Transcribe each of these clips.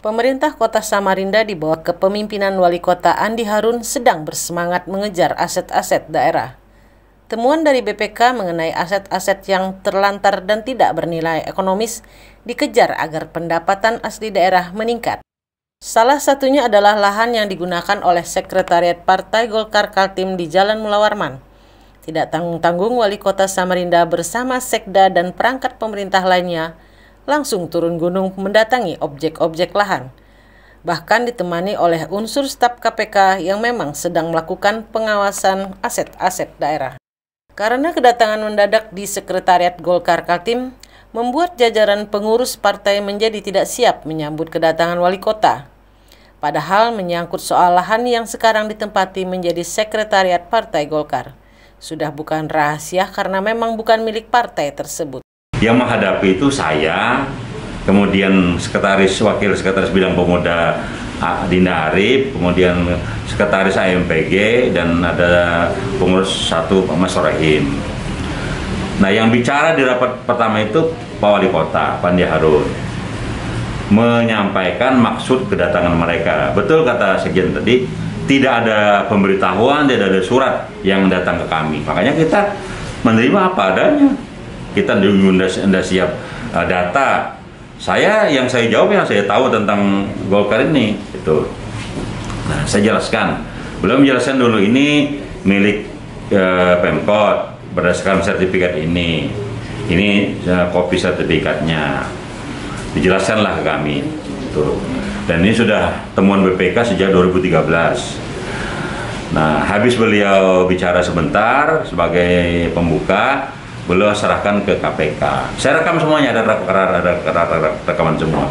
Pemerintah Kota Samarinda di bawah kepemimpinan Wali Kota Andi Harun sedang bersemangat mengejar aset-aset daerah. Temuan dari BPK mengenai aset-aset yang terlantar dan tidak bernilai ekonomis dikejar agar pendapatan asli daerah meningkat. Salah satunya adalah lahan yang digunakan oleh Sekretariat Partai Golkar Kaltim di Jalan Mula Warman. Tidak tanggung-tanggung Wali Kota Samarinda bersama Sekda dan perangkat pemerintah lainnya langsung turun gunung mendatangi objek-objek lahan. Bahkan ditemani oleh unsur staf KPK yang memang sedang melakukan pengawasan aset-aset daerah. Karena kedatangan mendadak di Sekretariat Golkar Kaltim, membuat jajaran pengurus partai menjadi tidak siap menyambut kedatangan wali kota. Padahal menyangkut soal lahan yang sekarang ditempati menjadi Sekretariat Partai Golkar. Sudah bukan rahasia karena memang bukan milik partai tersebut. Yang menghadapi itu saya, kemudian Wakil Sekretaris Bidang Pemuda Dinda Arif, kemudian Sekretaris AMPG, dan ada pengurus satu Mas Sorehin. Nah, yang bicara di rapat pertama itu Pak Wali Kota, Andi Harun, menyampaikan maksud kedatangan mereka. Betul kata Sekjen tadi, tidak ada pemberitahuan, tidak ada surat yang datang ke kami. Makanya kita menerima apa adanya. Kita sudah siap data. Yang saya jawab yang saya tahu tentang Golkar ini itu. Nah, saya jelaskan. Belum menjelaskan dulu ini milik Pemkot berdasarkan sertifikat ini. Ini kopi sertifikatnya. Dijelaskanlah ke kami. Itu. Dan ini sudah temuan BPK sejak 2013. Nah, habis beliau bicara sebentar sebagai pembuka, beliau serahkan ke KPK. Saya rekam semuanya, ada rekaman semua.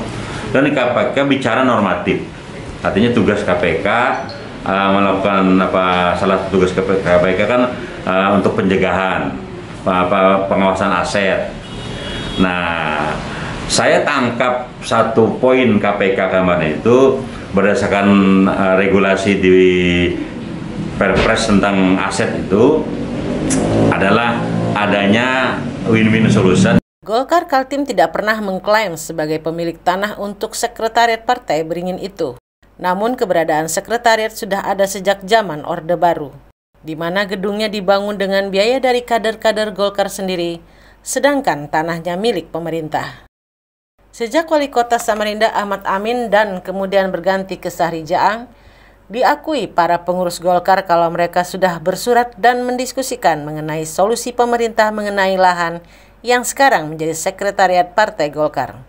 Dan di KPK bicara normatif. Artinya tugas KPK melakukan salah satu tugas KPK kan untuk pencegahan, pengawasan aset. Nah, saya tangkap satu poin KPK kemarin itu berdasarkan regulasi di Perpres tentang aset itu adalah adanya win-win solution. Golkar Kaltim tidak pernah mengklaim sebagai pemilik tanah untuk sekretariat partai beringin itu. Namun keberadaan sekretariat sudah ada sejak zaman Orde Baru, di mana gedungnya dibangun dengan biaya dari kader-kader Golkar sendiri, sedangkan tanahnya milik pemerintah. Sejak Wali Kota Samarinda Ahmad Amin dan kemudian berganti ke Sahri Jaang, diakui para pengurus Golkar kalau mereka sudah bersurat dan mendiskusikan mengenai solusi pemerintah mengenai lahan yang sekarang menjadi sekretariat Partai Golkar.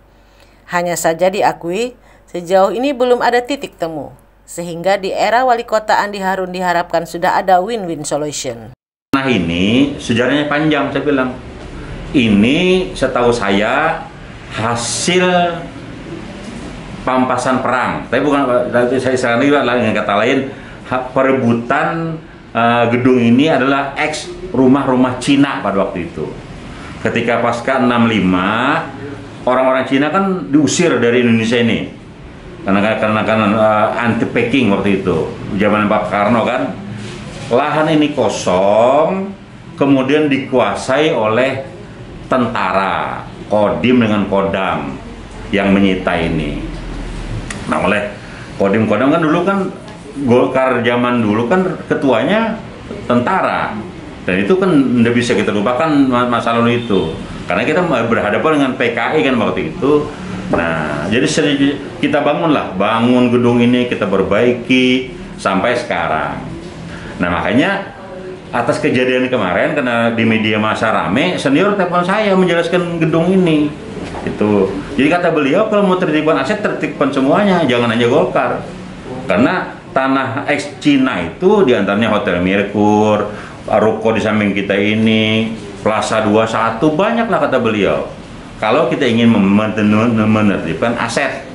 Hanya saja diakui, sejauh ini belum ada titik temu, sehingga di era Wali Kota Andi Harun diharapkan sudah ada win-win solution. Nah, ini sejarahnya panjang, saya bilang. Ini setahu saya hasil pampasan perang, tapi bukan, saya sekarang juga dengan kata lain, perebutan gedung ini adalah ex rumah-rumah Cina pada waktu itu. Ketika pasca 65, orang-orang Cina kan diusir dari Indonesia ini, karena anti-packing waktu itu, zaman Pak Karno kan. Lahan ini kosong, kemudian dikuasai oleh tentara, Kodim dengan Kodam yang menyita ini. Nah, oleh Kodim-Kodam kan dulu kan Golkar zaman dulu kan ketuanya tentara, dan itu kan tidak bisa kita lupakan masa lalu itu, karena kita berhadapan dengan PKI kan waktu itu. Nah, jadi kita bangun gedung ini, kita perbaiki sampai sekarang. Nah, makanya atas kejadian kemarin, karena di media massa rame, senior telepon saya menjelaskan gedung ini. Itu. Jadi kata beliau, kalau mau tertibkan aset, tertibkan semuanya, jangan hanya Golkar. Karena tanah ex Cina itu diantaranya Hotel Merkur, ruko di samping kita ini, Plaza 21, banyaklah kata beliau. Kalau kita ingin menertibkan aset.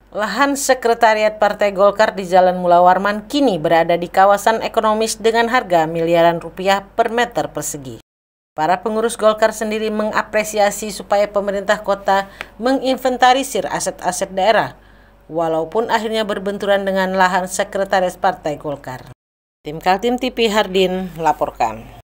Lahan sekretariat Partai Golkar di Jalan Mula Warman kini berada di kawasan ekonomis dengan harga miliaran rupiah per meter persegi. Para pengurus Golkar sendiri mengapresiasi supaya pemerintah kota menginventarisir aset-aset daerah, walaupun akhirnya berbenturan dengan lahan sekretaris Partai Golkar. Tim Kaltim TV Hardin laporkan.